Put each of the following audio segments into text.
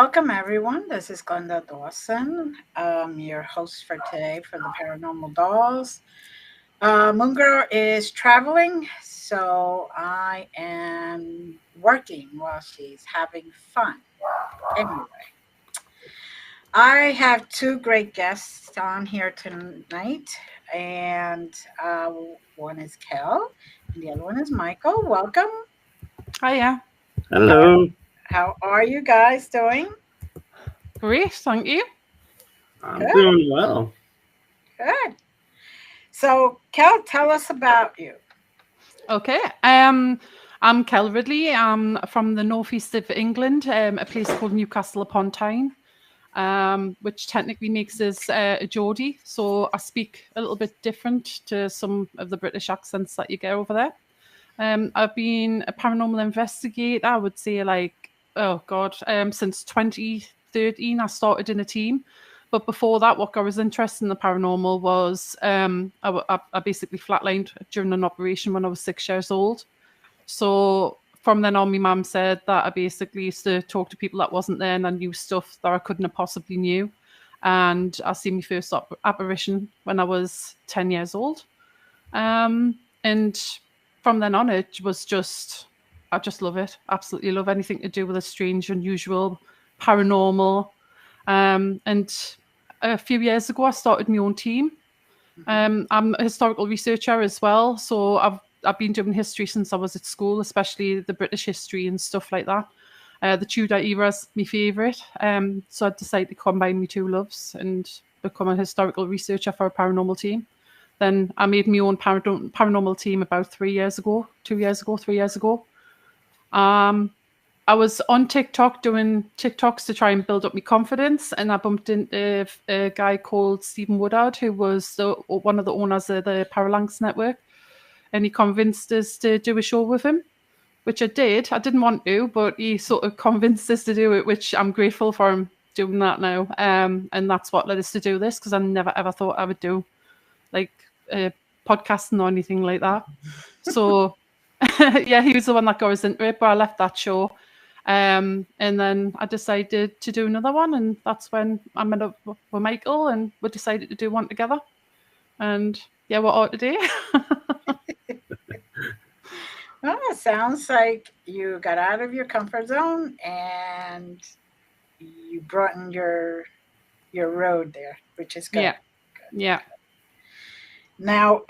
welcome everyone. This is Glenda Dawson, your host for today for the Paranormal Dolls. Moon Girl is traveling, so I am working while she's having fun. Anyway, I have two great guests on here tonight, and one is Kell, and the other one is Michael. Welcome. Hiya. Hello. How are you guys doing? Great, thank you. I'm doing well. Good. So, Kell, tell us about you. Okay. I'm Kell Ridley. I'm from the northeast of England, a place called Newcastle upon Tyne, which technically makes us a Geordie. So I speak a little bit different to some of the British accents that you get over there. I've been a paranormal investigator, I would say, since 2013. I started in a team. But before that, what got us interested in the paranormal was I basically flatlined during an operation when I was 6 years old. So from then on, my mum said that I basically used to talk to people that wasn't there, and I knew stuff that I couldn't have possibly knew. And I seen my first apparition when I was 10 years old. And from then on, it was I just love it. Absolutely love anything to do with a strange, unusual, paranormal. And a few years ago, I started my own team. I'm a historical researcher as well, so I've been doing history since I was at school, especially the British history and stuff like that. The Tudor era is my favourite, so I decided to combine my two loves and become a historical researcher for a paranormal team. Then I made my own paranormal team about 3 years ago. I was on TikTok doing TikToks to try and build up my confidence, and I bumped into a guy called Stephen Woodard, who was one of the owners of the Paralanx network, and he convinced us to do a show with him, which I did. I didn't want to, but he sort of convinced us to do it, which I'm grateful for him doing that now. And that's what led us to do this, because I never ever thought I would do like podcasting or anything like that. So yeah, he was the one that got us into it, but I left that show. And then I decided to do another one, and that's when I met up with Michael, and we decided to do one together. And yeah, we're out today. Well, it sounds like you got out of your comfort zone and you broadened your road there, which is good. Yeah. Good. Yeah. Now,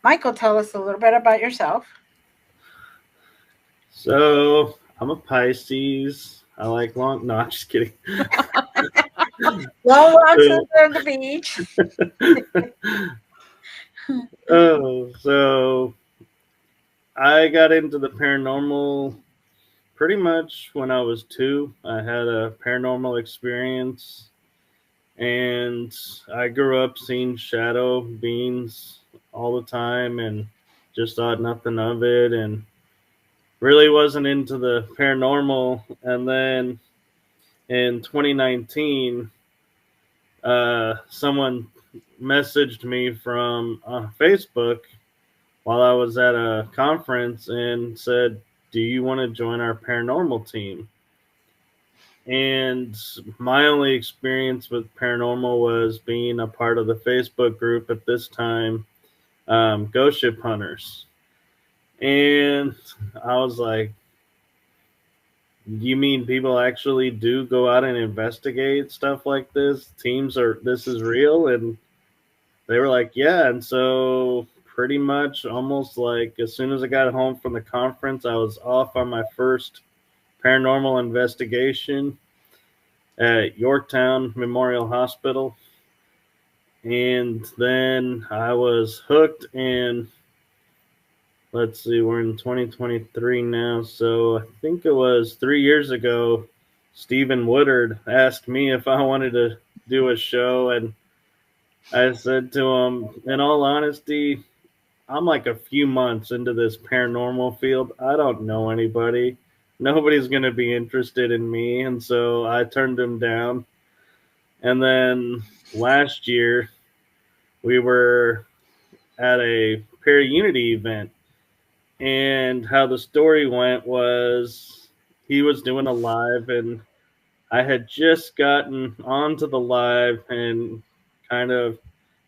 Michael, tell us a little bit about yourself. So, I'm a Pisces. I like long... No, I'm just kidding. Long walks on the beach. So I got into the paranormal pretty much when I was 2. I had a paranormal experience, and I grew up seeing shadow beings all the time and just thought nothing of it, and really wasn't into the paranormal. And then in 2019, someone messaged me from Facebook while I was at a conference and said, "Do you want to join our paranormal team?" And my only experience with paranormal was being a part of the Facebook group at this time, Ghost Ship Hunters. And I was like, you mean people actually do go out and investigate stuff like this? This is real? And they were like, yeah. And so pretty much almost like as soon as I got home from the conference, I was off on my first paranormal investigation at Yorktown Memorial Hospital. And then I was hooked, and let's see, we're in 2023 now. So I think it was 3 years ago, Stephen Woodard asked me if I wanted to do a show. And I said to him, in all honesty, I'm like a few months into this paranormal field. I don't know anybody. Nobody's going to be interested in me. And so I turned him down. And then last year, we were at a Para-Unity event. And how the story went was he was doing a live, and I had just gotten onto the live and kind of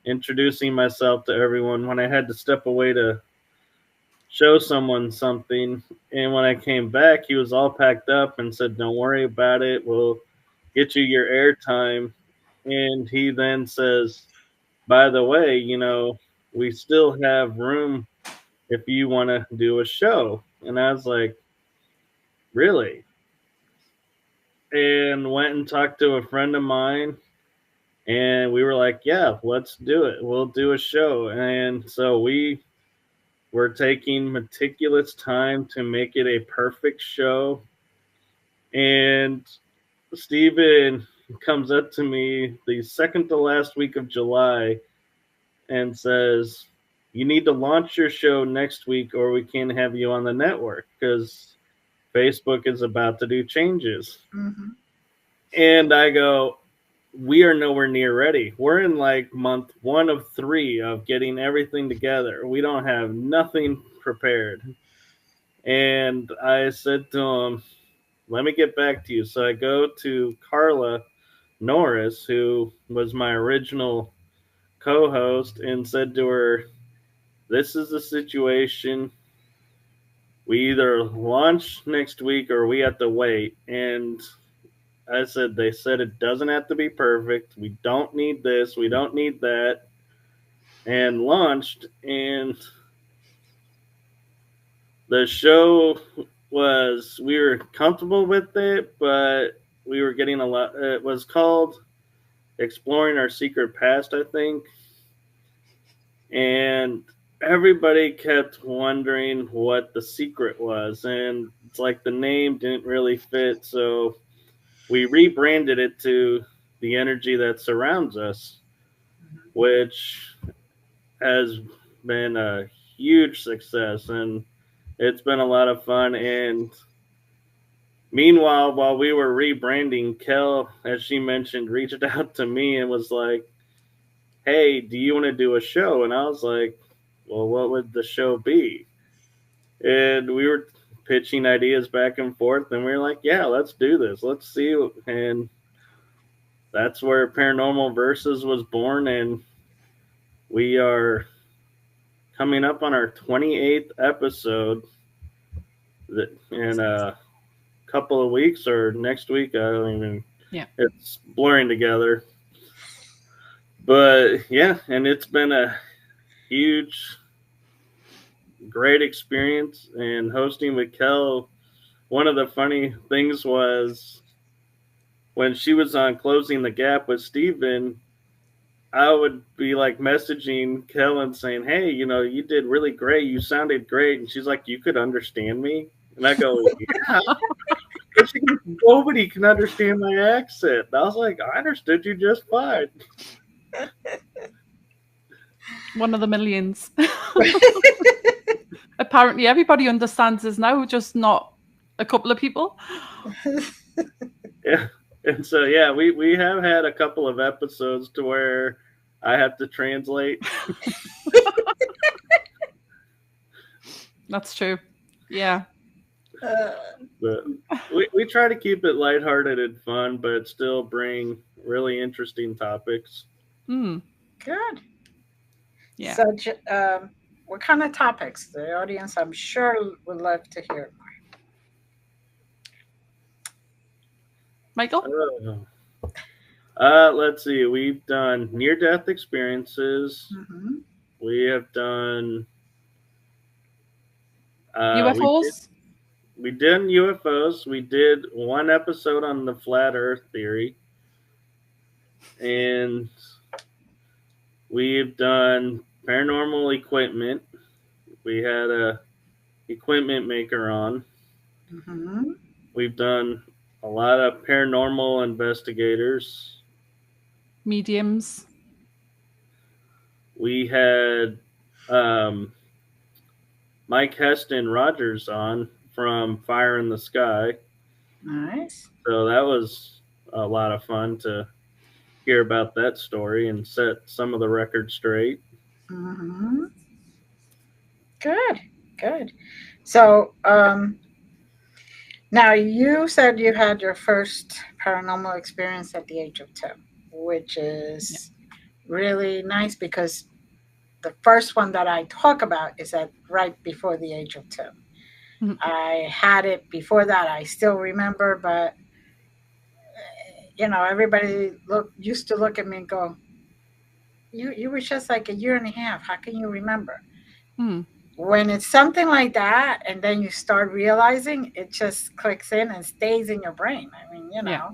introducing myself to everyone when I had to step away to show someone something. And when I came back, he was all packed up and said, "Don't worry about it. We'll get you your airtime." And he then says, "By the way, we still have room if you want to do a show." And I was like, "Really?" And went and talked to a friend of mine. And we were like, "Yeah, let's do it. We'll do a show." And so we were taking meticulous time to make it a perfect show. And Steven comes up to me the second to last week of July and says, "You need to launch your show next week or we can't have you on the network because Facebook is about to do changes." Mm-hmm. And I go, "We are nowhere near ready. We're in like month 1 of 3 of getting everything together. We don't have nothing prepared." And I said to him, "Let me get back to you." So I go to Carla Norris, who was my original co host, and said to her, "This is the situation. We either launch next week or we have to wait." And I said, "They said it doesn't have to be perfect. We don't need this. We don't need that." And launched. And the show we were comfortable with it, but we were getting a lot. It was called Exploring Our Secret Past, I think. And everybody kept wondering what the secret was. And it's like the name didn't really fit. So we rebranded it to The Energy That Surrounds Us, which has been a huge success. And it's been a lot of fun. And meanwhile, while we were rebranding, Kell, as she mentioned, reached out to me and was like, "Hey, do you want to do a show?" And I was like, "Well, what would the show be?" And we were pitching ideas back and forth, and we were like, "Yeah, let's do this. Let's see." And that's where Paranormal Versus was born, and we are coming up on our 28th episode in a couple of weeks or next week. I don't even. Yeah. It's blurring together. But yeah, and it's been a huge, great experience. And hosting with Kell, one of the funny things was when she was on Closing the Gap with Steven, I would be like messaging Kell and saying, "Hey, you did really great. You sounded great." And she's like, "You could understand me?" And I go, "Yeah." And she goes, "Nobody can understand my accent." And I was like, "I understood you just fine." One of the millions. Apparently, everybody understands us now, just not a couple of people. Yeah. And so, yeah, we have had a couple of episodes to where I have to translate. That's true. Yeah. But we try to keep it lighthearted and fun, but still bring really interesting topics. Mm. Good. Yeah. So, what kind of topics? The audience, I'm sure, would love to hear more. Michael? Let's see. We've done near-death experiences. Mm-hmm. We have done UFOs? We did UFOs. We did one episode on the flat Earth theory, and we've done paranormal equipment. We had a equipment maker on. Mm-hmm. We've done a lot of paranormal investigators. Mediums. We had Mike Heston Rogers on from Fire in the Sky. Nice. So that was a lot of fun to hear about that story and set some of the records straight. Mm-hmm. Good. Good. So, now you said you had your first paranormal experience at the age of 2, which is really nice because the first one that I talk about is at right before the age of 2. Mhm. I had it before that. I still remember, but everybody used to look at me and go, "You were just like a year and a half. How can you remember?" Mm. When it's something like that, and then you start realizing, it just clicks in and stays in your brain. I mean, Yeah. Yeah.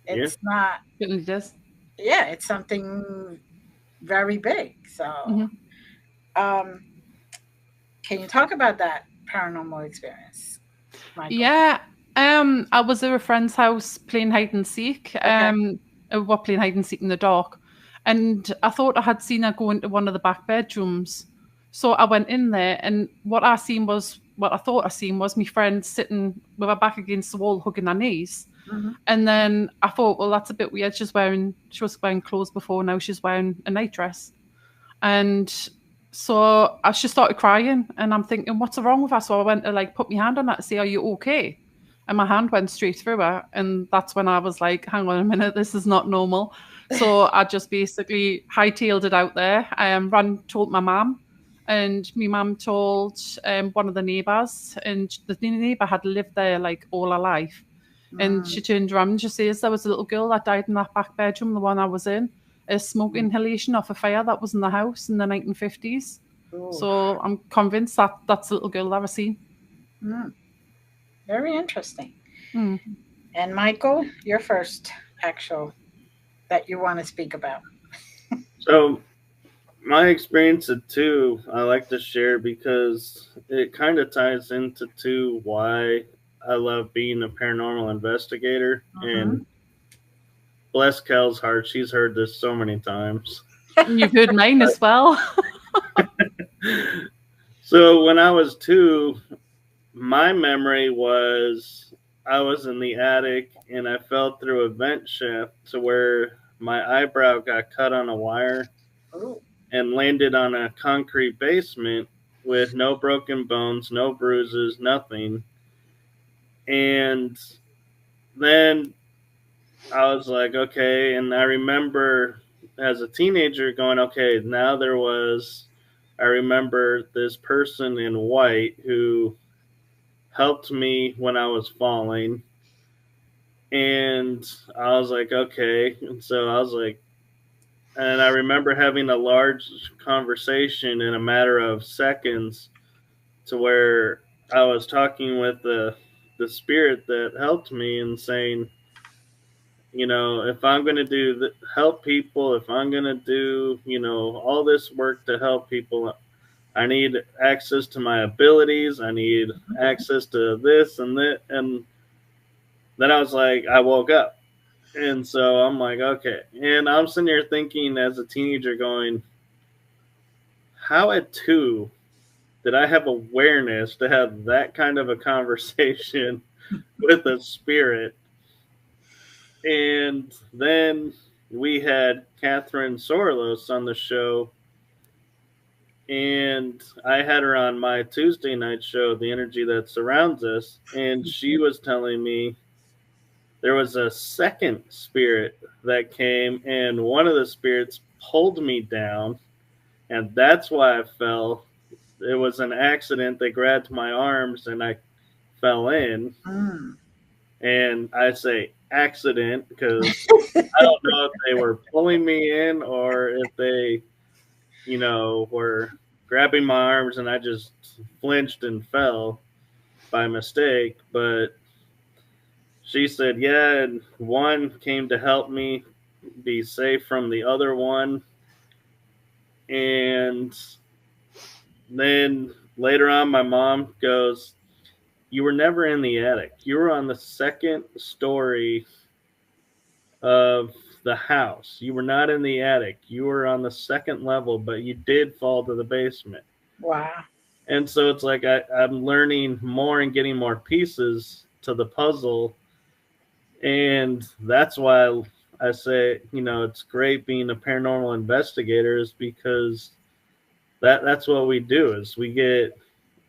it's not. It really does. Yeah, it's something very big. So, Mhm. um, can you talk about that paranormal experience, Michael? Yeah. I was at a friend's house playing hide and seek. Okay. We're playing hide and seek in the dark, and I thought I had seen her go into one of the back bedrooms. So I went in there, and what I thought I seen was my friend sitting with her back against the wall, hugging her knees. Hmm. And then I thought, well, that's a bit weird. She was wearing clothes before. Now she's wearing a nightdress. And so she started crying, and I'm thinking, what's wrong with her? So I went to like put my hand on her to say, are you okay? And my hand went straight through her. And that's when I was like, hang on a minute, this is not normal. So I just basically hightailed it out there. Told my mum, and my mum told one of the neighbours, and the neighbour had lived there like all her life. And she Mm. turned around and she says, there was a little girl that died in that back bedroom, the one I was in, a smoke inhalation off a fire that was in the house in the 1950s. Ooh. So I'm convinced that that's the little girl that I've seen. Mm. Very interesting. Mm. And Michael, your first actual that you want to speak about. So my experience at 2, I like to share because it kind of ties into too why I love being a paranormal investigator. Hmm. And bless Kell's heart, she's heard this so many times. And you've heard mine as well. So when I was 2, my memory was I was in the attic and I fell through a vent shaft to where my eyebrow got cut on a wire Ooh. and landed on a concrete basement with no broken bones, no bruises, nothing. And then I was like, okay. And I remember as a teenager going, okay, I remember this person in white who helped me when I was falling. And I was like, okay. And so I was like, and I remember having a large conversation in a matter of seconds to where I was talking with the spirit that helped me and saying, if I'm going to help people, if I'm going to do, all this work to help people, I need access to my abilities. I need access to this and that. And then I was like, I woke up. And so I'm like, okay. And I'm sitting here thinking as a teenager going, how at 2 did I have awareness to have that kind of a conversation with a spirit? And then we had Catherine Sorlos on the show, and I had her on my Tuesday night show, The Energy That Surrounds Us, and she was telling me there was a second spirit that came, and one of the spirits pulled me down, and that's why I fell. It was an accident. They grabbed my arms, and I fell in. Mm. And I say accident because I don't know if they were pulling me in or if they, were grabbing my arms and I just flinched and fell by mistake. But she said, yeah, and one came to help me be safe from the other one. And then later on, my mom goes, you were never in the attic. You were on the second story of the house. You were not in the attic. You were on the second level, but you did fall to the basement. Wow. And so it's like I'm learning more and getting more pieces to the puzzle. And that's why I say, it's great being a paranormal investigator is because that's what we do is we get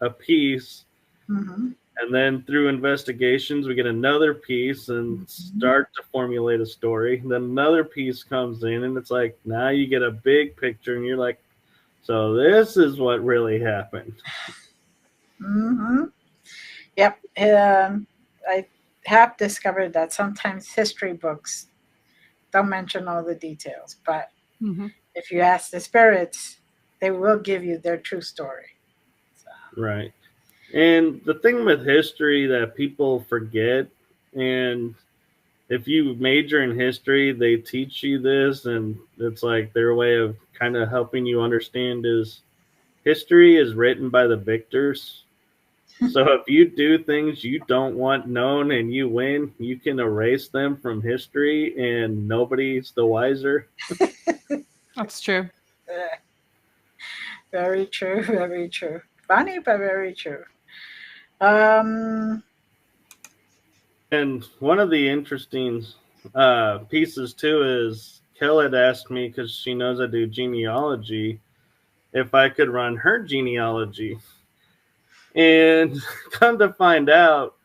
a piece Hmm. And then through investigations, we get another piece and start to formulate a story. Then another piece comes in, and it's like, now you get a big picture, and you're like, so this is what really happened. Mm-hmm. Yep. I have discovered that sometimes history books don't mention all the details, but Mm-hmm. if you ask the spirits, they will give you their true story. So. Right. And the thing with history that people forget, and if you major in history, they teach you this, and it's like their way of kind of helping you understand is history is written by the victors. So if you do things you don't want known and you win, you can erase them from history and nobody's the wiser. That's true. Very true, very true. Funny, but very true. Um, And one of the interesting pieces too is Kell had asked me, because she knows I do genealogy, if I could run her genealogy. And come to find out,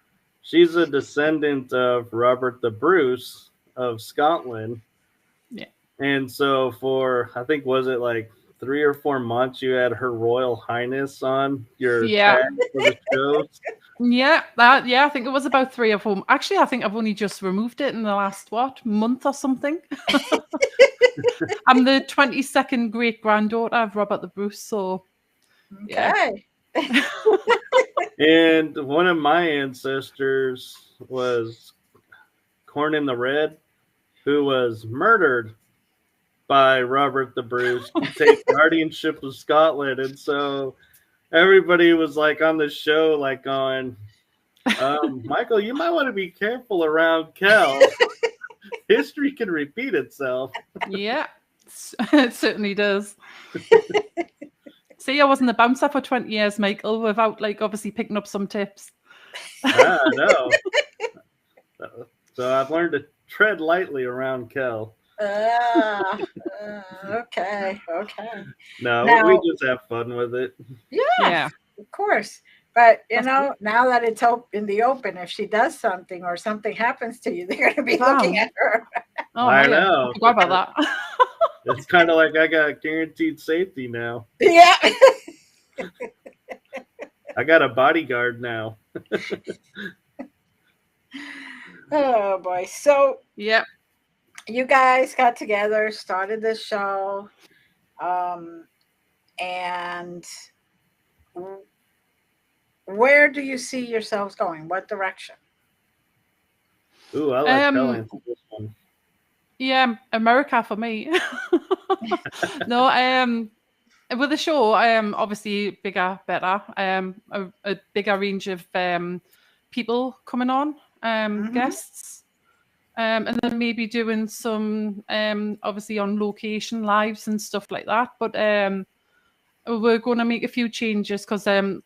she's a descendant of Robert the Bruce of Scotland. Yeah. And so for, I think, was it like 3 or 4 months, you had Her Royal Highness on your Yeah. tag for the shows? Yeah, I think it was about 3 or 4. Actually, I think I've only just removed it in the last month or something. I'm the 22nd great granddaughter of Robert the Bruce, so yeah. okay. And one of my ancestors was Corn in the Red, who was murdered by Robert the Bruce to take guardianship of Scotland. And so everybody was like on the show, like going, Michael, you might want to be careful around Kell. History can repeat itself. Yeah, it certainly does. See, I wasn't a bouncer for 20 years, Michael, without like obviously picking up some tips. I know. So I've learned to tread lightly around Kell. Okay, okay. No, Now, we just have fun with it. yeah, of course. But you know, now that it's in the open, if she does something or something happens to you, they're going to be looking at her. Oh, I know. I forgot about that. It's kind of like I got guaranteed safety now. Yeah. I got a bodyguard now. Oh boy. So yeah. You guys got together, started this show, and where do you see yourselves going? What direction? Ooh, I like telling this one. Yeah, America for me. No, with the show, obviously bigger, better. A bigger range of people coming on, guests. And then maybe doing some obviously on location lives and stuff like that. But we're going to make a few changes because the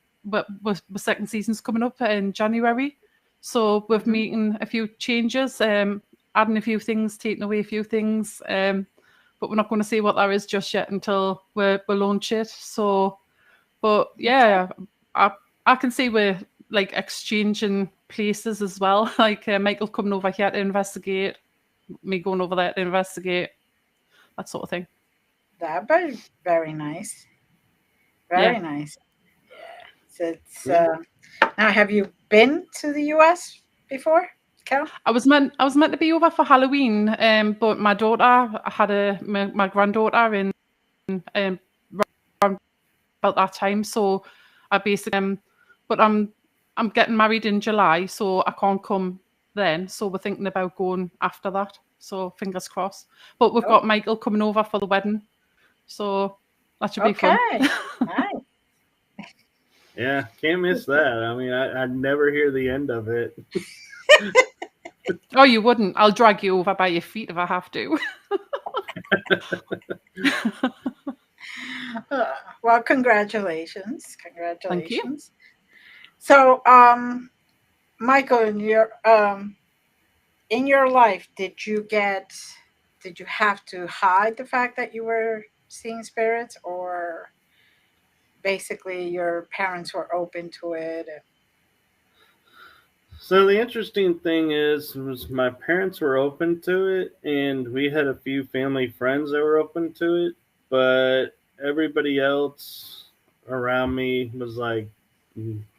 second season's coming up in January. So we're making a few changes, adding a few things, taking away a few things. But we're not going to say what that is just yet until we launch it. So, but yeah, I can see we're like exchanging places as well. Like Michael coming over here to investigate, me going over there to investigate, that sort of thing. That'd be very nice. Very nice. Yeah. So it's now. Have you been to the U.S. before, Kell? I was meant to be over for Halloween, but my daughter had my granddaughter in around about that time, so I basically but I'm getting married in July, so I can't come then. So we're thinking about going after that. So fingers crossed. But we've got Michael coming over for the wedding, so that should be fun. Nice. Yeah, can't miss that. I mean, I never hear the end of it. Oh, you wouldn't. I'll drag you over by your feet if I have to. Well, congratulations. Thank you. So, Michael, in your life, did you have to hide the fact that you were seeing spirits, or basically your parents were open to it? So the interesting thing was my parents were open to it, and we had a few family friends that were open to it, but everybody else around me was like,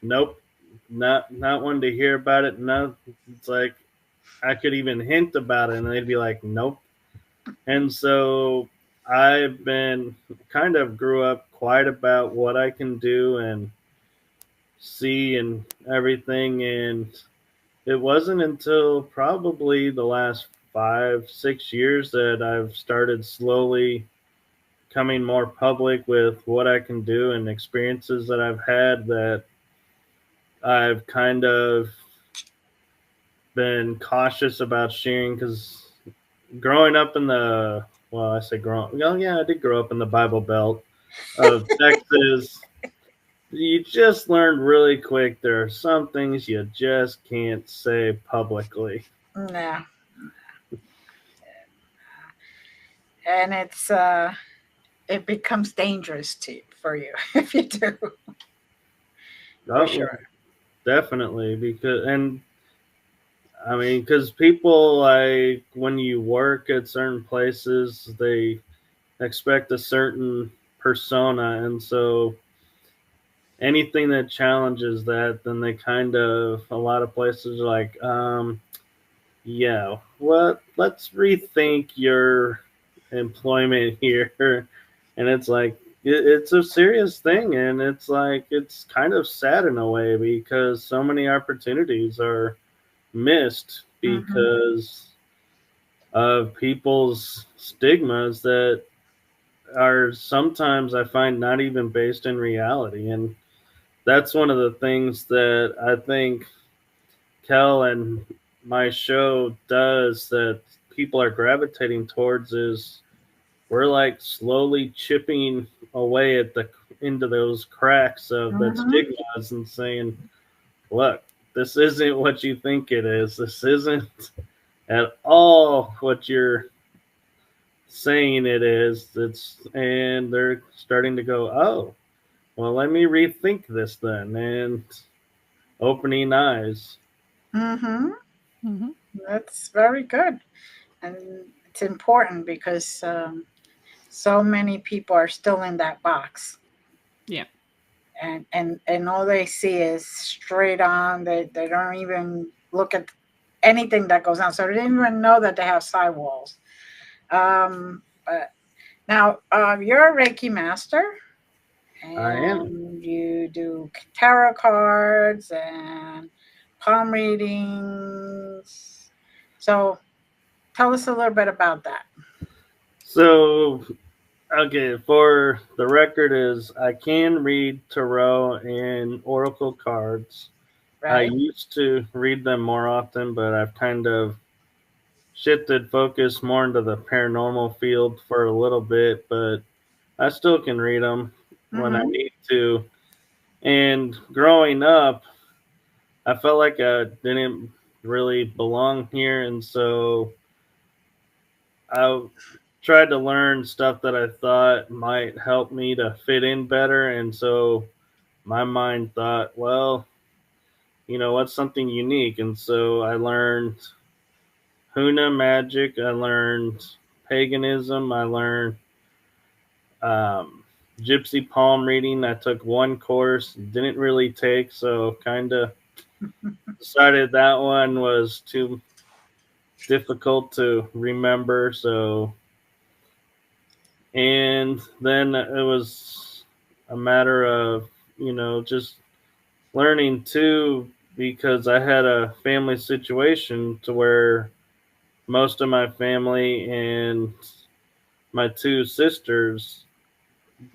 nope, not wanting to hear about it. No, it's like I could even hint about it, and they'd be like, nope. And so I've been kind of grew up quiet about what I can do and see and everything, and it wasn't until probably the last 5, 6 years that I've started slowly coming more public with what I can do and experiences that I've had that I've kind of been cautious about sharing because growing up in the well, I say growing. Oh yeah, I did grow up in the Bible Belt of Texas. You just learn really quick there are some things you just can't say publicly. No, and it becomes dangerous for you if you do, for Oh, sure. definitely, because and I mean, because people like when you work at certain places, they expect a certain persona, and so anything that challenges that, then they kind of a lot of places are like, yeah, what? Let's rethink your employment here, and it's like it's a serious thing, and it's like it's kind of sad in a way because so many opportunities are missed Hmm. because of people's stigmas that are sometimes I find not even based in reality. And that's one of the things that I think Kell and my show does that people are gravitating towards is we're like slowly chipping away at the into those cracks of that Hmm. stigmas and saying, look, this isn't what you think it is. This isn't at all what you're saying it is. It's and they're starting to go, oh, well, let me rethink this then, and opening eyes. Hmm. Hmm. That's very good, and it's important because so many people are still in that box, Yeah. and all they see is straight on. They don't even look at anything that goes on, so they didn't even know that they have sidewalls. But now you're a Reiki master, I am. and you do tarot cards and palm readings. So tell us a little bit about that, So, okay, for the record is I can read tarot and oracle cards. I right? used to read them more often, but I've kind of shifted focus more into the paranormal field for a little bit, but I still can read them when I Mm-hmm. need to. And growing up, I felt like I didn't really belong here, and so I tried to learn stuff that I thought might help me to fit in better. And so my mind thought, well, what's something unique? And so I learned Huna magic, I learned paganism, I learned um, gypsy palm reading. I took one course, didn't really take, so kind of decided that one was too difficult to remember. So, and then it was a matter of, just learning too, because I had a family situation to where most of my family and my two sisters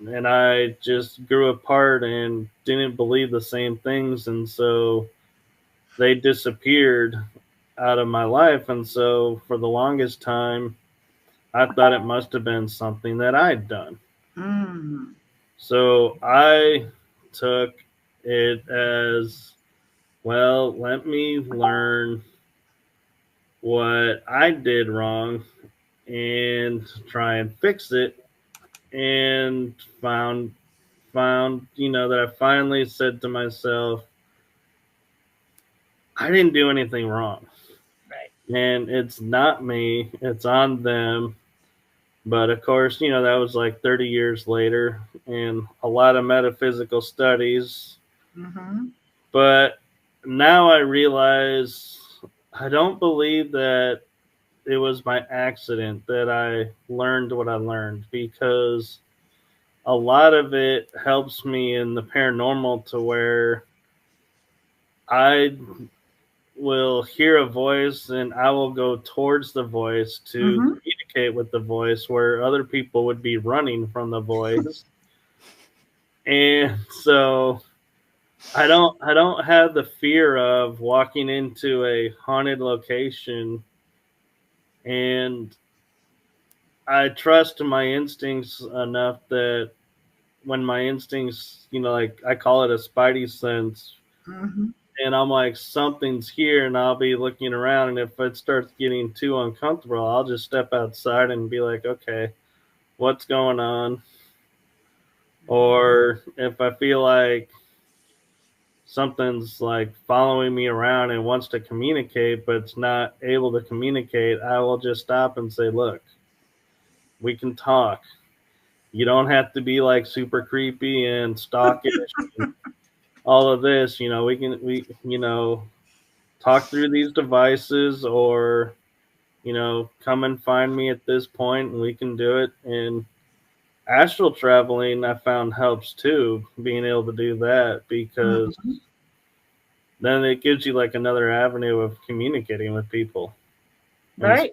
and I just grew apart and didn't believe the same things. And so they disappeared out of my life. And so for the longest time, I thought it must have been something that I'd done. Mm. So I took it as, well, let me learn what I did wrong and try and fix it, and found that I finally said to myself, I didn't do anything wrong. Right. And it's not me, it's on them. But of course, that was like 30 years later and a lot of metaphysical studies. Mm-hmm. But now I realize I don't believe that it was by accident that I learned what I learned, because a lot of it helps me in the paranormal to where I will hear a voice and I will go towards the voice to Mm-hmm. communicate with the voice, where other people would be running from the voice. And so I don't have the fear of walking into a haunted location, and I trust my instincts enough that when my instincts, like I call it a spidey sense, Mm-hmm. and I'm like, something's here, and I'll be looking around, and if it starts getting too uncomfortable, I'll just step outside and be like, okay, what's going on? Or if I feel like something's like following me around and wants to communicate, but it's not able to communicate, I will just stop and say, look, we can talk. You don't have to be like super creepy and stalkish and all of this. We talk through these devices, or come and find me at this point and we can do it. And astral traveling, I found, helps too, being able to do that, because Mm-hmm. then it gives you like another avenue of communicating with people. And Right.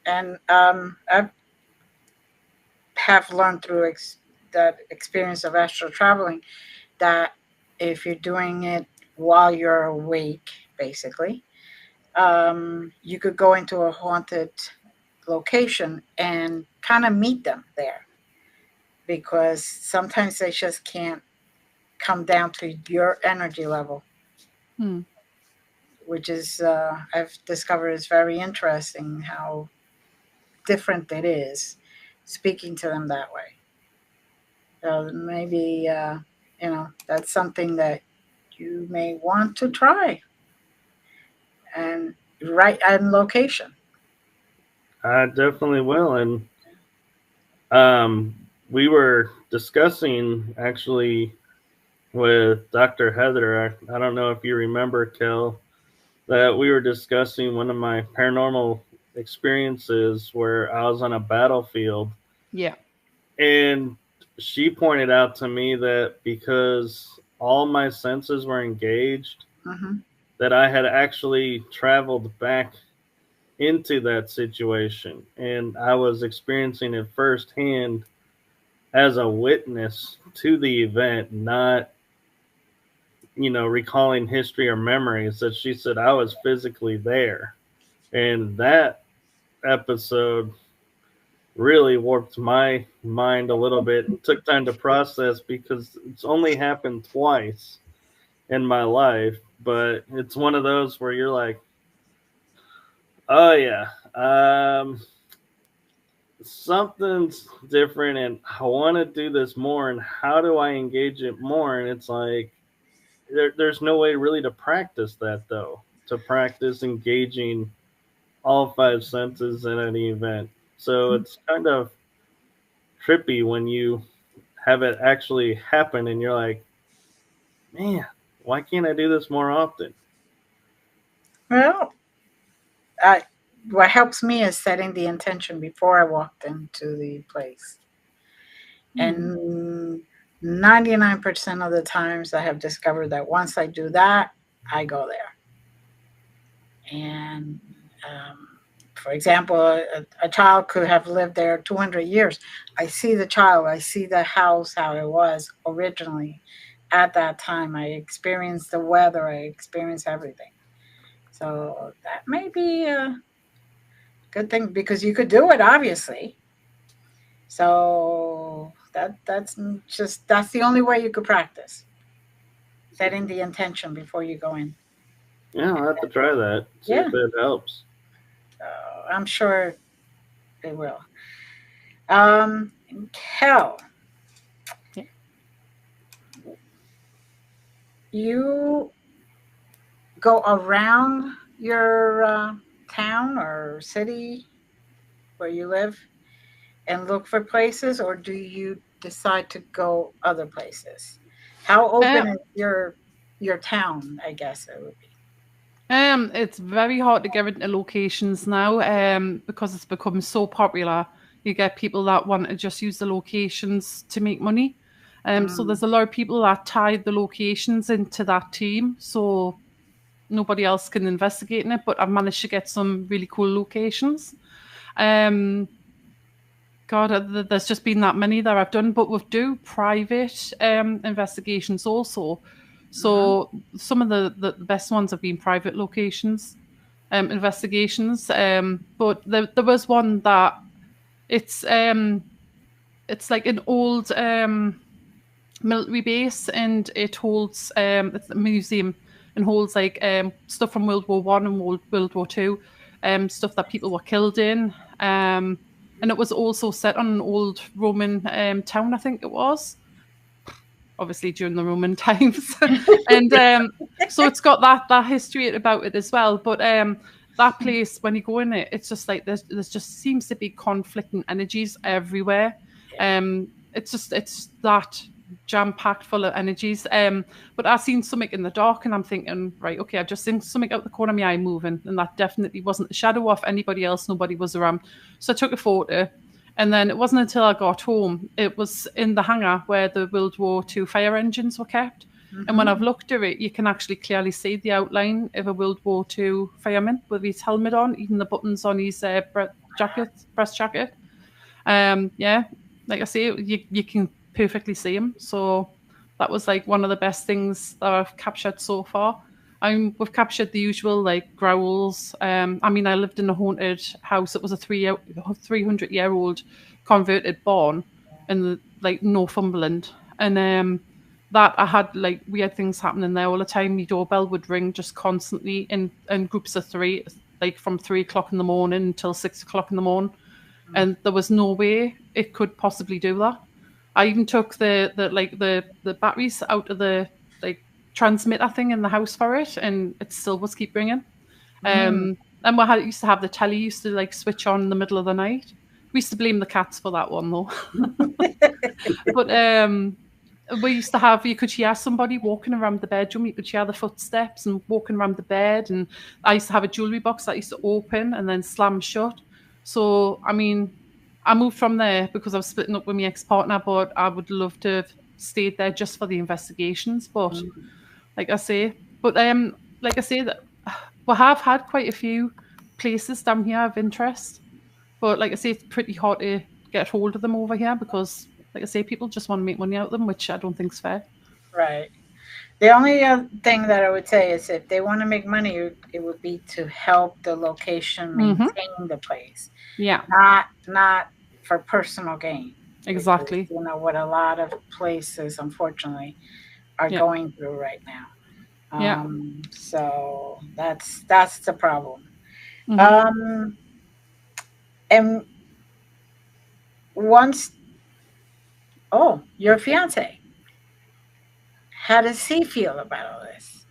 And I have learned through that experience of astral traveling that if you're doing it while you're awake, basically, you could go into a haunted location and kind of meet them there, because sometimes they just can't come down to your energy level, Hmm. which is, I've discovered, is very interesting how different it is speaking to them that way. So maybe, that's something that you may want to try, and right on location. I definitely will. And we were discussing actually with Dr. Heather. I don't know if you remember, Kel, that we were discussing one of my paranormal experiences where I was on a battlefield. Yeah. And she pointed out to me that because all my senses were engaged, Hmm. that I had actually traveled back into that situation. And I was experiencing it firsthand as a witness to the event, not, recalling history or memories. That she said I was physically there. And that episode really warped my mind a little bit. It took time to process because it's only happened twice in my life, but it's one of those where you're like, oh yeah, something's different, and I want to do this more. And how do I engage it more? And it's like there's no way really to practice that, though. To practice engaging all five senses in any event, so it's kind of trippy when you have it actually happen and you're like, man, why can't I do this more often? Well, I, what helps me is setting the intention before I walked into the place. Hmm. And 99% of the times I have discovered that once I do that, I go there. And for example, a child could have lived there 200 years. I see the child, I see the house, how it was originally at that time. I experienced the weather, I experienced everything. So that may be a good thing, because you could do it, obviously. So that's the only way you could practice, setting the intention before you go in. Yeah, I'll have to try that, see Yeah, if it helps. I'm sure it will. Um, Kel, Yeah. you go around your town or city where you live and look for places, or do you decide to go other places? How open Uh, is your town? I guess it would be. it's very hard to get into locations now, because it's become so popular. You get people that want to just use the locations to make money. So Mm, there's a lot of people that tie the locations into that team, so nobody else can investigate in it. But I've managed to get some really cool locations. Um, God, there's just been that many that I've done, but we do private investigations also. mhm. So some of the best ones have been private locations, investigations. But there was one that it's it's like an old military base, and it holds it's a museum and holds like stuff from World War I and World War II, stuff that people were killed in. And it was also set on an old Roman town, I think it was, obviously during the Roman times. And so it's got that history about it as well. But that place, when you go in it, it's just like there's just seems to be conflicting energies everywhere. Yeah. It's that jam packed full of energies. But I seen something in the dark, and I'm thinking, right, okay, I've just seen something out the corner of my eye moving, and that definitely wasn't a shadow of anybody else. Nobody was around, so I took a photo. And then it wasn't until I got home, it was in the hangar where the World War II fire engines were kept. And when I've Mhm. looked at it, you can actually clearly see the outline of a World War II fireman with his helmet on, even the buttons on his breast jacket. Yeah, like I say, you can perfectly see him. So that was like one of the best things that I've captured so far. We've captured the usual like growls. I mean, I lived in a haunted house. It was a 300-year-old converted barn in like Northumberland, and that I had like weird things happening there all the time. My doorbell would ring just constantly in groups of three, like from 3 o'clock in the morning until 6 o'clock in the morning, and there was no way it could possibly do that. I even took the batteries out of the like transmitter thing in the house for it, and it still was keep ringing. Mm. And used to have the telly used to like switch on in the middle of the night. We used to blame the cats for that one though. But we used to have, you could hear somebody walking around the bedroom, you could hear the footsteps and walking around the bed. And I used to have a jewellery box that used to open and then slam shut. So, I mean, I moved from there because I was splitting up with my ex-partner, but I would love to have stayed there just for the investigations. But Mm. like I say, but like I say, that we have had quite a few places down here of interest. But like I say, it's pretty hard to get hold of them over here because, like I say, people just want to make money out of them, which I don't think's fair. Right. The only thing that I would say is if they want to make money, it would be to help the location Hmm. maintain the place, Yeah, not for personal gain, which is exactly. what a lot of places unfortunately are Yeah, going through right now. yeah. So that's the problem. Hmm. Um, and once, oh, your fiance, how does he feel about all this?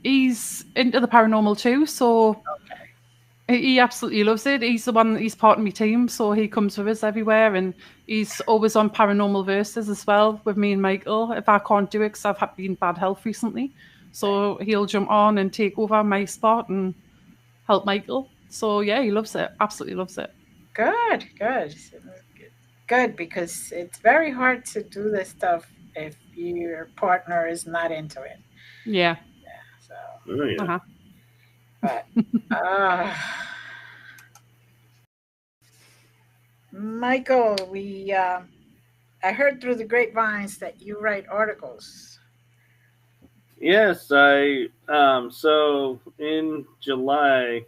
He's into the paranormal too, so Okay. he absolutely loves it. He's the one. He's part of my team, so he comes with us everywhere, and he's always on paranormal verses as well with me and Michael. If I can't do it because I've been bad health recently, so he'll jump on and take over my spot and help Michael. So yeah, he loves it. Absolutely loves it. Good, good, good, because it's very hard to do this stuff if your partner is not into it. Yeah. So, Oh Uh yeah. huh. but uh, Michael, we I heard through the grapevines that you write articles. Yes, I so in July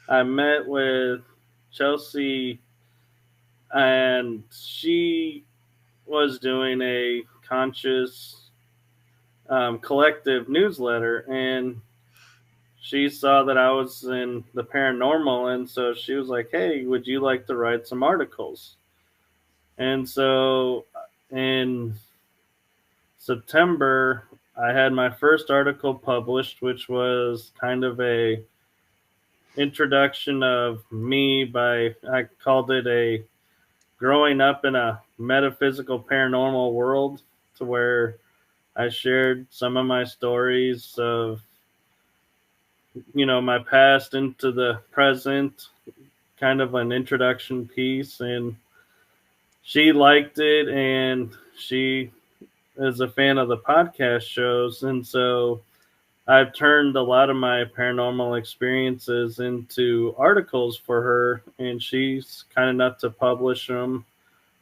I met with Chelsea, and she was doing a conscious collective newsletter, and she saw that I was in the paranormal, and so she was like, "Hey, would you like to write some articles?" And so in September, I had my first article published, which was kind of a introduction of me by, I called it a growing up in a metaphysical paranormal world, to where I shared some of my stories of, my past into the present, kind of an introduction piece. And she liked it, and she is a fan of the podcast shows. And so I've turned a lot of my paranormal experiences into articles for her, and she's kind enough to publish them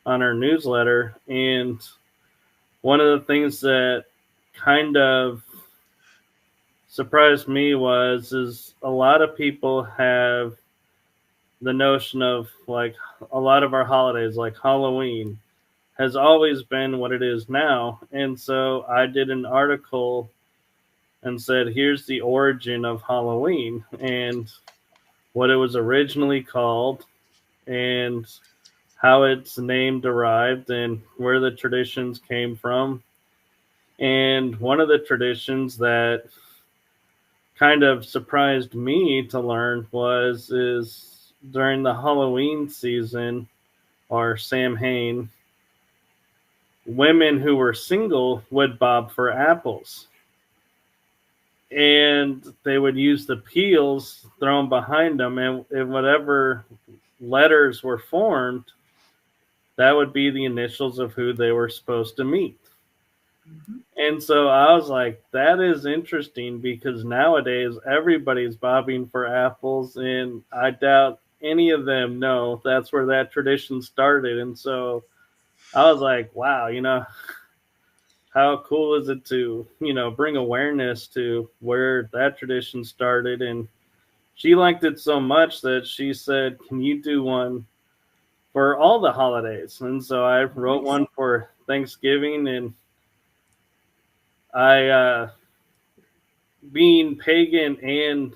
on her newsletter. And one of the things that kind of surprised me is a lot of people have the notion of, like, a lot of our holidays, like Halloween, has always been what it is now. And so I did an article and said, here's the origin of Halloween and what it was originally called and how its name derived and where the traditions came from. And one of the traditions that kind of surprised me to learn is during the Halloween season, or Samhain, women who were single would bob for apples. And they would use the peels thrown behind them, and whatever letters were formed, that would be the initials of who they were supposed to meet. Mm-hmm. And so I was like, that is interesting, because nowadays everybody's bobbing for apples, and I doubt any of them know that's where that tradition started. And so I was like, wow, how cool is it to, bring awareness to where that tradition started. And she liked it so much that she said, can you do one for all the holidays? And so I wrote one for Thanksgiving. And I, being pagan and,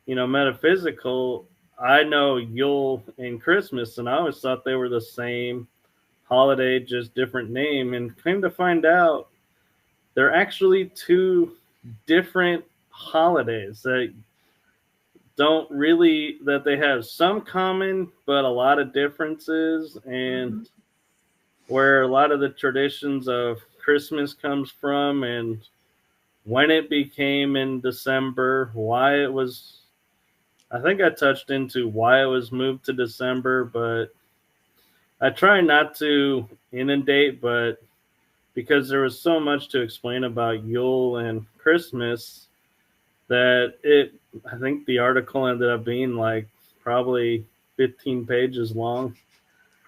metaphysical, I know Yule and Christmas, and I always thought they were the same holiday, just different name, and came to find out they're actually two different holidays that they have some common, but a lot of differences. And where a lot of the traditions of Christmas comes from, and when it became in December, why it was, I think I touched into why it was moved to December, but I try not to inundate, but because there was so much to explain about Yule and Christmas that I think the article ended up being like probably 15 pages long.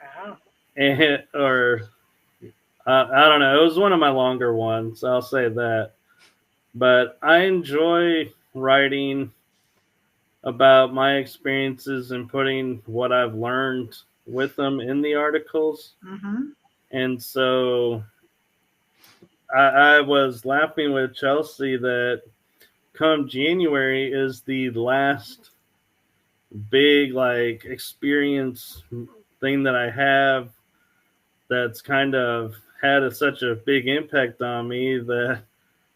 Wow. And, I don't know. It was one of my longer ones, I'll say that. But I enjoy writing about my experiences and putting what I've learned with them in the articles. Mm-hmm. And so I was laughing with Chelsea that come January is the last big, like, experience thing that I have that's kind of had such a big impact on me that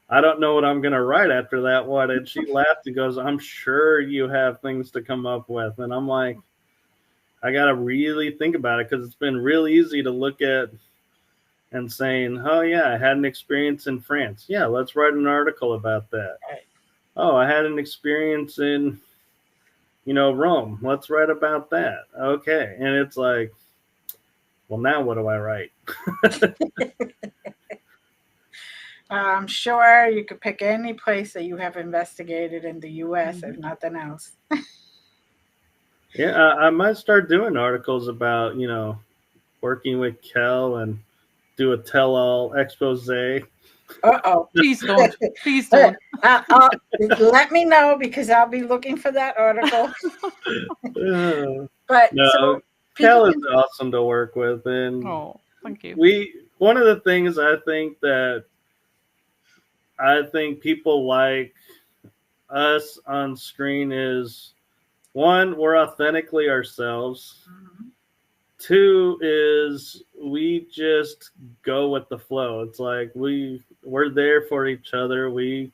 I don't know what I'm going to write after that one. And she laughed and goes, I'm sure you have things to come up with. And I'm like, I got to really think about it, because it's been real easy to look at and saying, oh, yeah, I had an experience in France. Yeah, let's write an article about that. Oh, I had an experience in, Rome. Let's write about that. Okay. And it's like, well, now what do I write? I'm sure you could pick any place that you have investigated in the U.S., if nothing else. Yeah, I might start doing articles about, working with Kell and do a tell-all expose. Uh-oh. Please don't. Please don't. Let me know, because I'll be looking for that article. But no, so Kell is awesome to work with. And thank you. One of the things I think people like us on screen is, one, we're authentically ourselves. Mm-hmm. two is we just go with the flow. It's like we're there for each other. We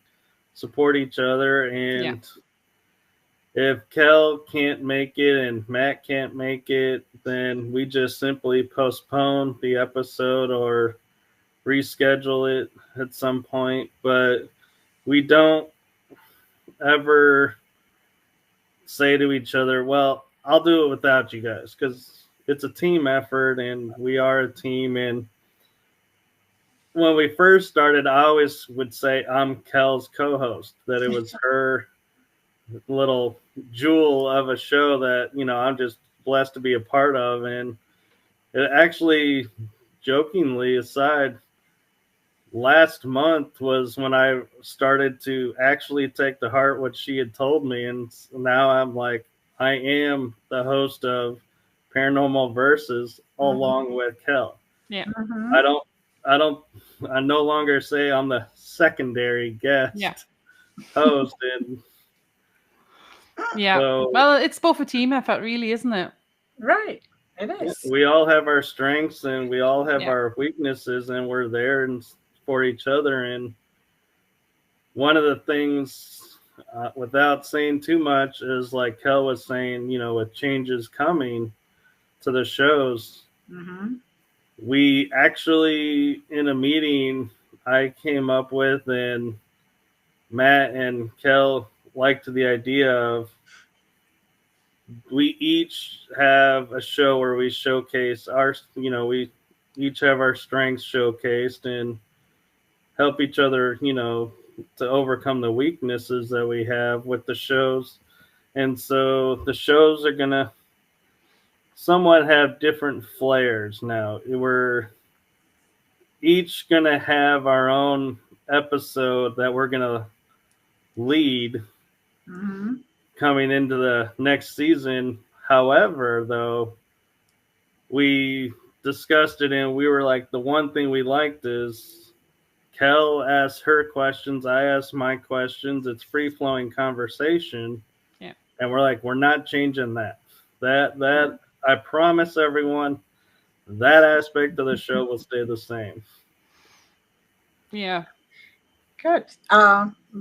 support each other, and if Kell can't make it and Matt can't make it, then we just simply postpone the episode or reschedule it at some point. But we don't ever say to each other, well, I'll do it without you guys, because it's a team effort and we are a team. And when we first started, I always would say I'm Kell's co-host, that it was her little jewel of a show that, I'm just blessed to be a part of. And it actually, jokingly aside, last month was when I started to actually take to heart what she had told me. And now I'm like, I am the host of Paranormal Versus along with Kell. Yeah. I no longer say I'm the secondary guest host. And so, well, it's both a team effort, really, isn't it? Right. It is. We all have our strengths and we all have our weaknesses, and we're there and for each other. And one of the things, without saying too much, is like Kell was saying, with changes coming to the shows, we actually, in a meeting I came up with, and Matt and Kell liked the idea of, we each have a show where we showcase we each have our strengths showcased and help each other, to overcome the weaknesses that we have with the shows. And so the shows are going to somewhat have different flares now. We're each going to have our own episode that we're going to lead coming into the next season. However, though, we discussed it and we were like, the one thing we liked is Kell asked her questions, I asked my questions. It's free-flowing conversation. Yeah. And we're like, we're not changing that. That I promise everyone, that aspect of the show will stay the same. Yeah. Good.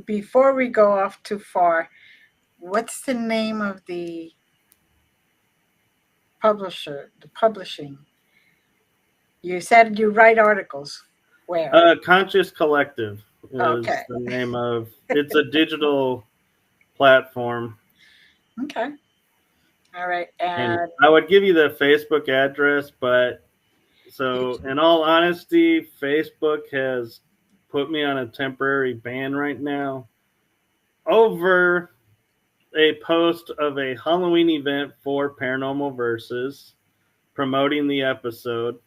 Before we go off too far, what's the name of the publishing? You said you write articles. Where? Conscious Collective is the name of. It's a digital platform. Okay. All right. And I would give you the Facebook address, but so in all honesty, Facebook has put me on a temporary ban right now over a post of a Halloween event for Paranormal Versus, promoting the episode,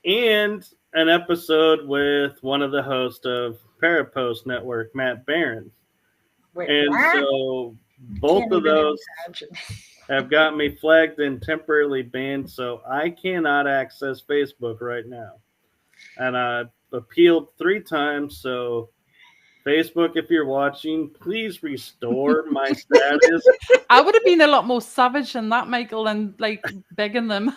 and an episode with one of the hosts of Parapost Network, Matt Barron. So both of those have got me flagged and temporarily banned, so I cannot access Facebook right now. And I appealed 3 times, so Facebook, if you're watching, please restore my status. I would have been a lot more savage than that, Michael, and like begging them.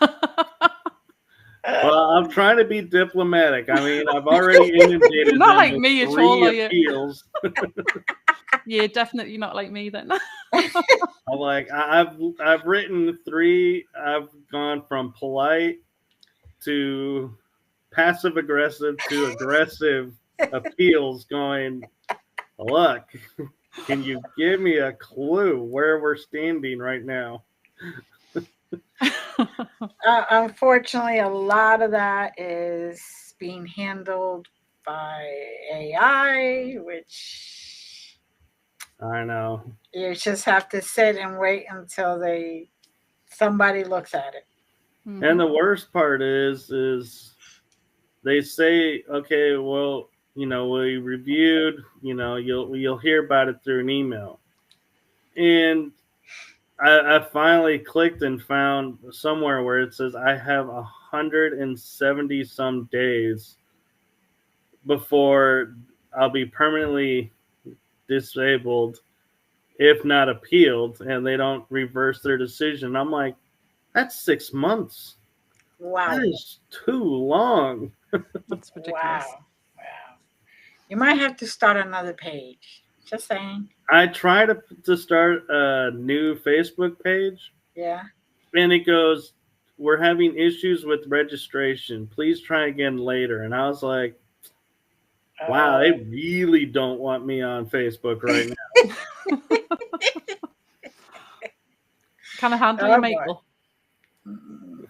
Well, I'm trying to be diplomatic. I mean, I've already inundated You're not them like with me at 3 all, are you? appeals. Yeah, definitely not like me then. I'm like, I've written 3. I've gone from polite to passive aggressive to aggressive appeals, going, look, can you give me a clue where we're standing right now? Unfortunately, a lot of that is being handled by AI, which I know. You just have to sit and wait until somebody looks at it. And the worst part is they say, okay, well, we reviewed, you'll hear about it through an email. And I finally clicked and found somewhere where it says I have 170 some days before I'll be permanently disabled, if not appealed, and they don't reverse their decision. I'm like, That's 6 months. Wow. That is too long. That's ridiculous. Wow. Wow. You might have to start another page. Just saying. I try to start a new Facebook page, Yeah. and it goes, "We're having issues with registration. Please try again later." And I was like, "Wow, they Oh. really don't want me on Facebook right now." Can I handle you, Oh boy. Michael? Mm.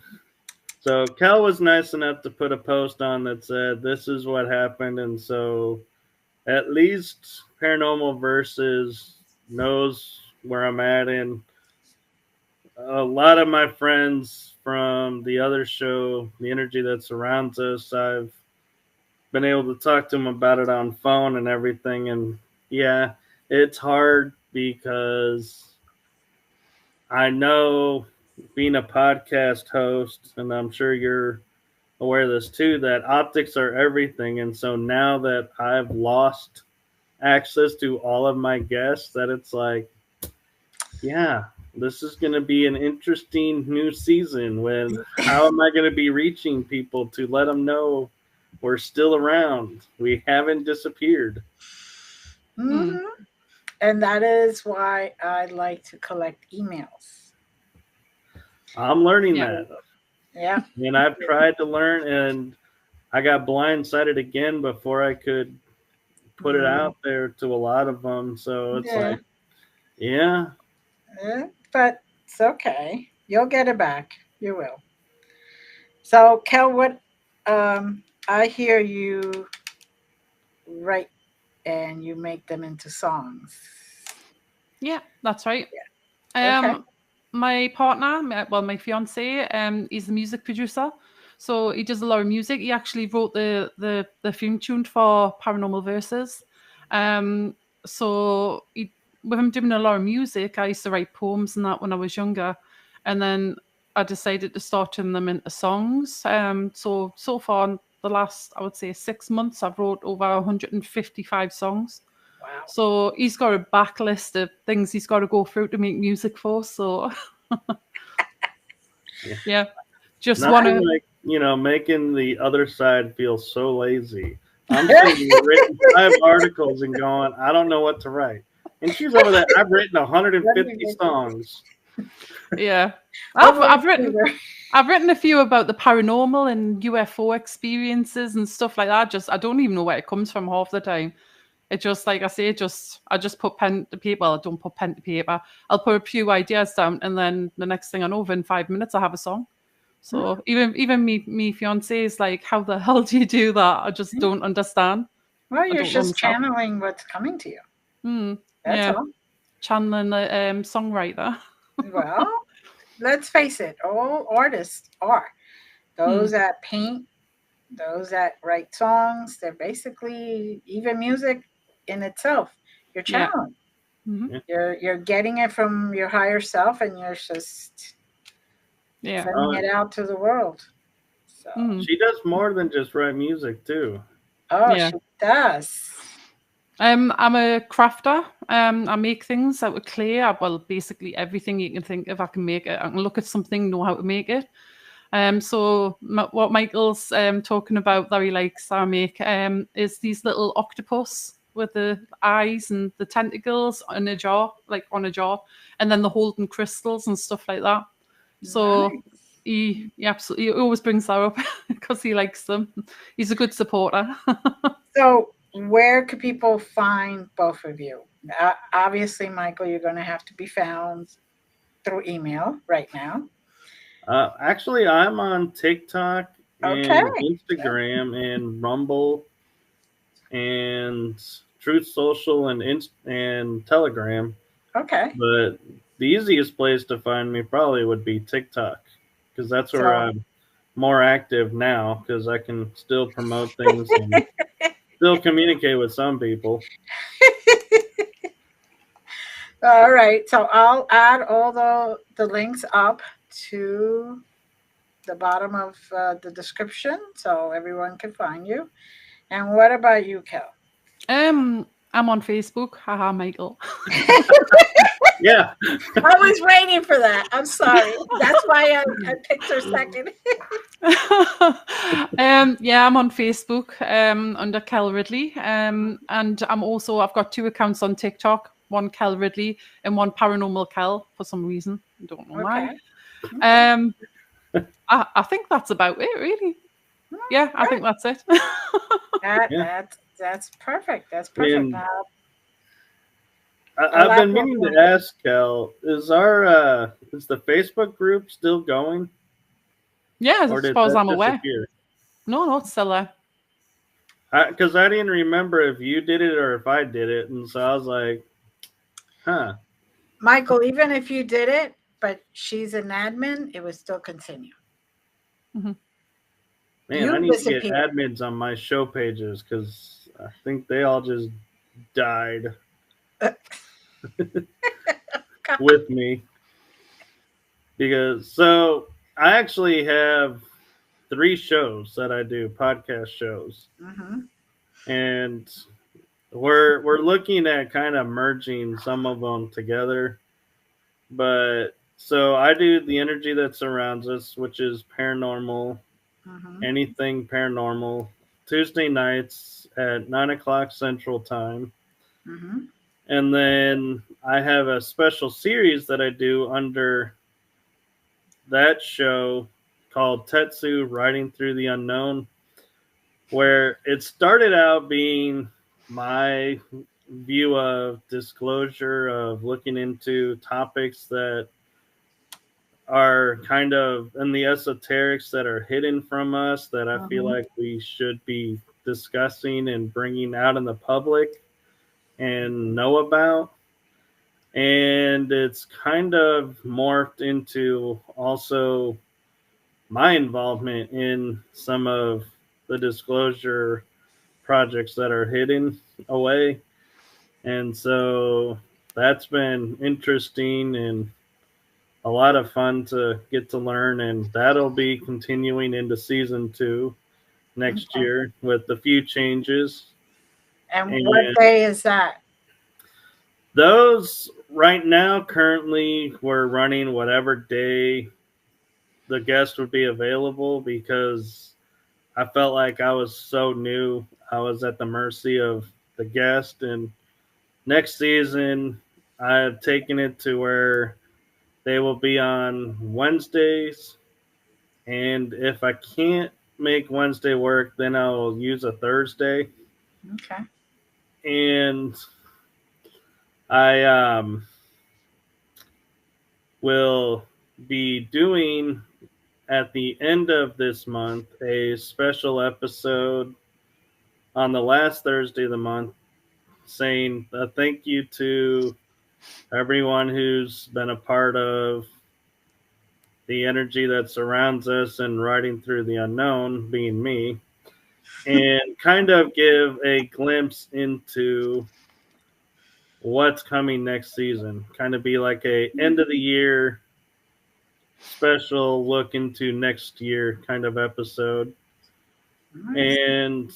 So Kel was nice enough to put a post on that said, "This is what happened," and so at least Paranormal Versus knows where I'm at, and a lot of my friends from the other show, the energy that surrounds us, I've been able to talk to them about it on phone and everything. And yeah, it's hard because I know, being a podcast host, and I'm sure you're aware of this too, that optics are everything. And so now that I've lost access to all of my guests, that it's like, yeah, this is going to be an interesting new season. With how am I going to be reaching people to let them know we're still around? We haven't disappeared. Hmm. Hmm. And that is why I like to collect emails. I'm learning Yeah. that. Yeah. And I've tried to learn, and I got blindsided again before I could put it Mm. out there to a lot of them. So it's Yeah. like, yeah, But it's okay. You'll get it back. You will. So, Kel, what I hear you write and you make them into songs. Yeah, that's right. Okay. My partner, my fiance, is a music producer, so he does a lot of music. He actually wrote the theme tune for Paranormal Verses. Um, so with him doing a lot of music, I used to write poems and that when I was younger, and then I decided to start turning them into songs. So far in the last, I would say, 6 months, I've wrote over 155 songs. Wow. So he's got a backlist of things he's got to go through to make music for. So yeah. yeah, just want Nothing to. like, making the other side feel so lazy. I'm sitting here written 5 articles and going, I don't know what to write. And she's over there. I've written 150 songs. Yeah, I've Almost I've written either. I've written a few about the paranormal and UFO experiences and stuff like that. Just I don't even know where it comes from half the time. It just, like I say, I just put pen to paper. Well, I don't put pen to paper. I'll put a few ideas down, and then the next thing I know, within 5 minutes, I have a song. So even me fiance is like, how the hell do you do that? I just don't understand. Well, I you're don't know just myself. channeling what's coming to you. That's Yeah, all. channeling the songwriter. Well, let's face it, all artists are. Hmm. Those that paint, those that write songs, they're basically even music in itself. You're Yeah. channeling. Hmm. Yeah. You're getting it from your higher self and you're just Yeah. sending it out to the world. So Hmm. She does more than just write music, too. oh Yeah. she does. I'm a crafter. I make things out of clay. Well, basically everything you can think of, I can make it. I can look at something, know how to make it. So what Michael's talking about that he likes I make is these little octopus with the eyes and the tentacles in a jar, like on a jar, and then the holding crystals and stuff like that. So Nice. he always brings that up because he likes them. He's a good supporter. So where could people find both of you? Obviously, Michael, you're going to have to be found through email right now. Actually, I'm on TikTok Okay. and Instagram and Rumble and Truth Social and Telegram. Okay. But the easiest place to find me probably would be TikTok, because that's where So I'm more active now, because I can still promote things and still communicate with some people. all right. So I'll add all the links up to the bottom of the description so everyone can find you. And what about you, Kel? I'm on Facebook. Haha, Michael. Yeah. I was waiting for that. I'm sorry. That's why I picked her second. Yeah, I'm on Facebook under Kell Ridley. And I've got 2 accounts on TikTok, one Kell Ridley and one Paranormal Kell for some reason. I don't know why. Okay. I think that's about it, really. Yeah, I think that's it. That's perfect. That's perfect. And Now, I've been meaning to ask Kel, is the Facebook group still going? Yeah, as far as I'm aware. Disappear? No, it's still there. Because I didn't remember if you did it or if I did it, and so I was like, huh. Michael, even if you did it, but she's an admin, it would still continue. Mm-hmm. Man, I need to get admins on my show pages because I think they all just died with me. Because I actually have 3 shows that I do, podcast shows, and we're looking at kind of merging some of them together. But so I do the energy that surrounds us, which is paranormal. Anything paranormal, Tuesday nights at 9:00 Central Time. And then I have a special series that I do under that show called Tetsu Riding Through the Unknown, where it started out being my view of disclosure, of looking into topics that are kind of in the esoterics that are hidden from us that I feel like we should be discussing and bringing out in the public and know about. And it's kind of morphed into also my involvement in some of the disclosure projects that are hidden away. And so that's been interesting and a lot of fun to get to learn, and that'll be continuing into season 2 next year with a few changes. And what day is that? Those right now, currently, we're running whatever day the guest would be available because I felt like I was so new. I was at the mercy of the guest, and next season, I have taken it to where they will be on Wednesdays, and if I can't make Wednesday work, then I'll use a Thursday. Okay. And I will be doing at the end of this month a special episode on the last Thursday of the month saying a thank you to everyone who's been a part of the energy that surrounds us and riding through the unknown, being me, and kind of give a glimpse into what's coming next season. Kind of be like a end of the year special look into next year kind of episode. Nice. And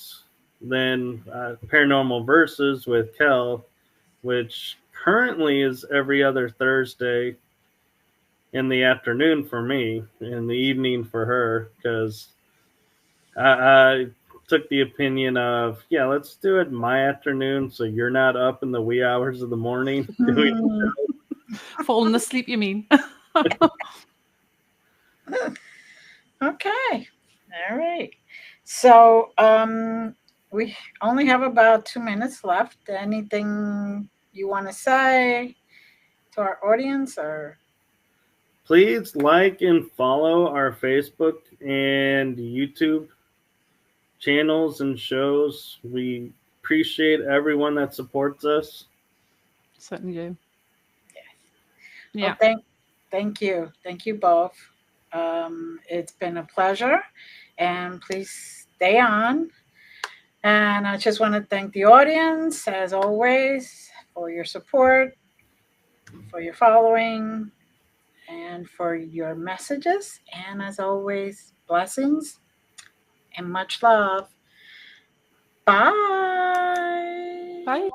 then Paranormal Versus with Kell, which currently is every other Thursday in the afternoon for me, in the evening for her, because I took the opinion of, let's do it my afternoon so you're not up in the wee hours of the morning doing the show. Falling asleep, you mean? Okay. All right. So we only have about 2 minutes left. Anything you want to say to our audience, or? Please like and follow our Facebook and YouTube channels and shows. We appreciate everyone that supports us. Certainly do. Yeah. Well, thank you. Thank you both. It's been a pleasure, and please stay on. And I just want to thank the audience, as always, for your support, for your following, and for your messages. And as always, blessings and much love. Bye. Bye.